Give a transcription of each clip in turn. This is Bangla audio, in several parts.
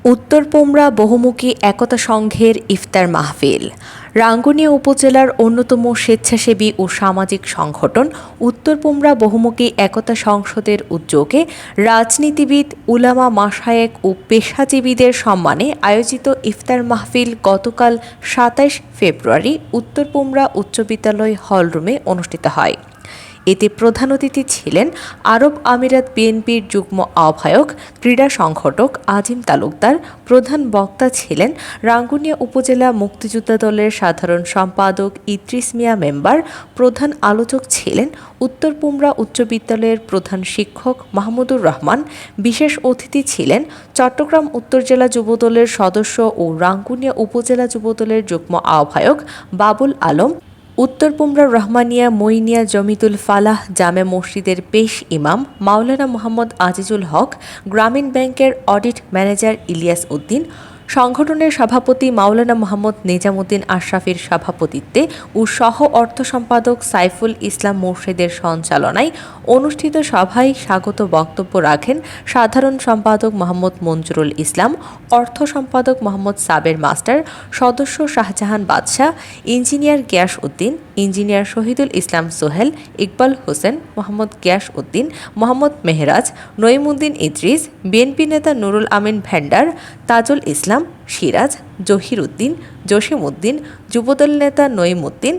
উত্তর পোমরা বহুমুখী একতা সংঘের ইফতার মাহফিল। রাঙ্গুনিয়া উপজেলার অন্যতম স্বেচ্ছাসেবী ও সামাজিক সংগঠন উত্তর পোমরা বহুমুখী একতা সংসদের উদ্যোগে রাজনীতিবিদ, উলামা, মাশায়েখ ও পেশাজীবীদের সম্মানে আয়োজিত ইফতার মাহফিল গতকাল ২৭ ফেব্রুয়ারি উত্তর পোমরা উচ্চ বিদ্যালয় হলরুমে অনুষ্ঠিত হয়। এতে প্রধান অতিথি ছিলেন আরব আমিরাত বিএনপির যুগ্ম আহ্বায়ক, ক্রীড়া সংগঠক আজিম তালুকদার। প্রধান বক্তা ছিলেন রাঙ্গুনিয়া উপজেলা মুক্তিযোদ্ধা দলের সাধারণ সম্পাদক ইদ্রিস মিয়া মেম্বার। প্রধান আলোচক ছিলেন উত্তর পোমরা উচ্চ বিদ্যালয়ের প্রধান শিক্ষক মাহমুদুর রহমান। বিশেষ অতিথি ছিলেন চট্টগ্রাম উত্তর জেলা যুবদলের সদস্য ও রাঙ্গুনিয়া উপজেলা যুবদলের যুগ্ম আহ্বায়ক বাবুল আলম, উত্তর পোমরা রহমানিয়া মঈনিয়া জমিতুল ফালাহ জামে মসজিদের পেশ ইমাম মাওলানা মোহাম্মদ আজিজুল হক, গ্রামীণ ব্যাংকের অডিট ম্যানেজার ইলিয়াস উদ্দিন, সংগঠনের সভাপতি মাওলানা মোহাম্মদ নিজামুদ্দিন আশরাফের সভাপতিত্বে ও সহ অর্থ সম্পাদক সাইফুল ইসলাম মোর্শেদের সঞ্চালনায় অনুষ্ঠিত সভায় স্বাগত বক্তব্য রাখেন সাধারণ সম্পাদক মোহাম্মদ মঞ্জুরুল ইসলাম, অর্থ সম্পাদক মোহাম্মদ সাবের মাস্টার, সদস্য শাহজাহান বাদশাহ, engineer Gias Uddin, engineer Shahidul Islam Sohel, Iqbal Hossain, Mohammad Gias Uddin, Mohammad Mehraj, Nayeemuddin Idris, BNP নেতা নুরুল আমিন ভেন্ডার, তাজুল ইসলাম, সিরাজ, জহির উদ্দিন, জসিম উদ্দিন, যুবদল নেতা নঈমুদ্দিন,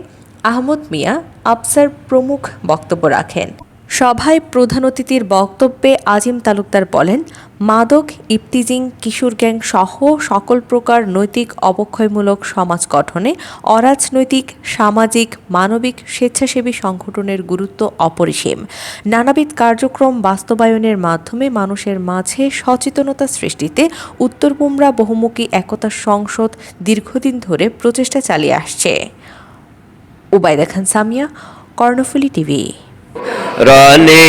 আহমদ মিয়া, আফসার প্রমুখ বক্তব্য রাখেন। সভায় প্রধান অতিথির বক্তব্যে আজিম তালুকদার বলেন, মাদক, ইফতিজিং, কিশোর গ্যাং সহ সকল প্রকার নৈতিক অবক্ষয়মূলক সমাজ গঠনে অরাজনৈতিক, সামাজিক, মানবিক স্বেচ্ছাসেবী সংগঠনের গুরুত্ব অপরিসীম। নানাবিধ কার্যক্রম বাস্তবায়নের মাধ্যমে মানুষের মাঝে সচেতনতা সৃষ্টিতে উত্তর পোমরা বহুমুখী একতা সংসদ দীর্ঘদিন ধরে প্রচেষ্টা চালিয়ে আসছে। উবাইদা খান সামিয়া, কর্ণফুলী টিভি। रानी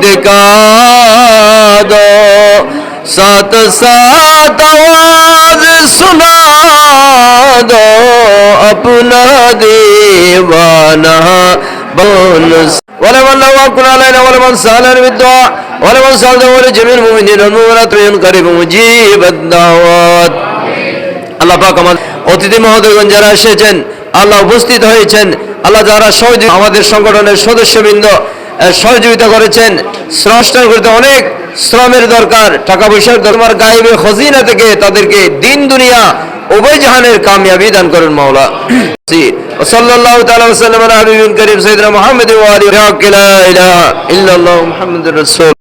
दिखा दो साथ साथ आवाज सुना दो अपना दीवाना बोल वले वल्ला वकुना लैला वले मन सालन बिदुआ वले मन साल वले जमीन मुमिनिन मुमिनात करीब मुजीब दावत। আল্লাহ পাক আমাদের অতিথি মহোদয়গণ যারা এসেছেন, আল্লাহ উপস্থিত হয়েছেন, আল্লাহ যারা আমাদের সংগঠনের সদস্যবৃন্দ সহযোগিতা করেছেন, শ্রমষ্ঠান করতে অনেক শ্রমের দরকার, টাকা পয়সার দরকার, গায়েবে খজিনা থেকে তাদেরকে দিন দুনিয়া উভয় জাহানের কামিয়াবি দান করেন মাওলা। সাল্লাল্লাহু তাআলা ওয়া সাল্লাম আলা হাবিবিন কারীম সাইয়্যিদিনা মুহাম্মাদ ওয়া আলিহি ওয়া লা ইলাহা ইল্লাল্লাহু মুহাম্মাদুর রাসূল।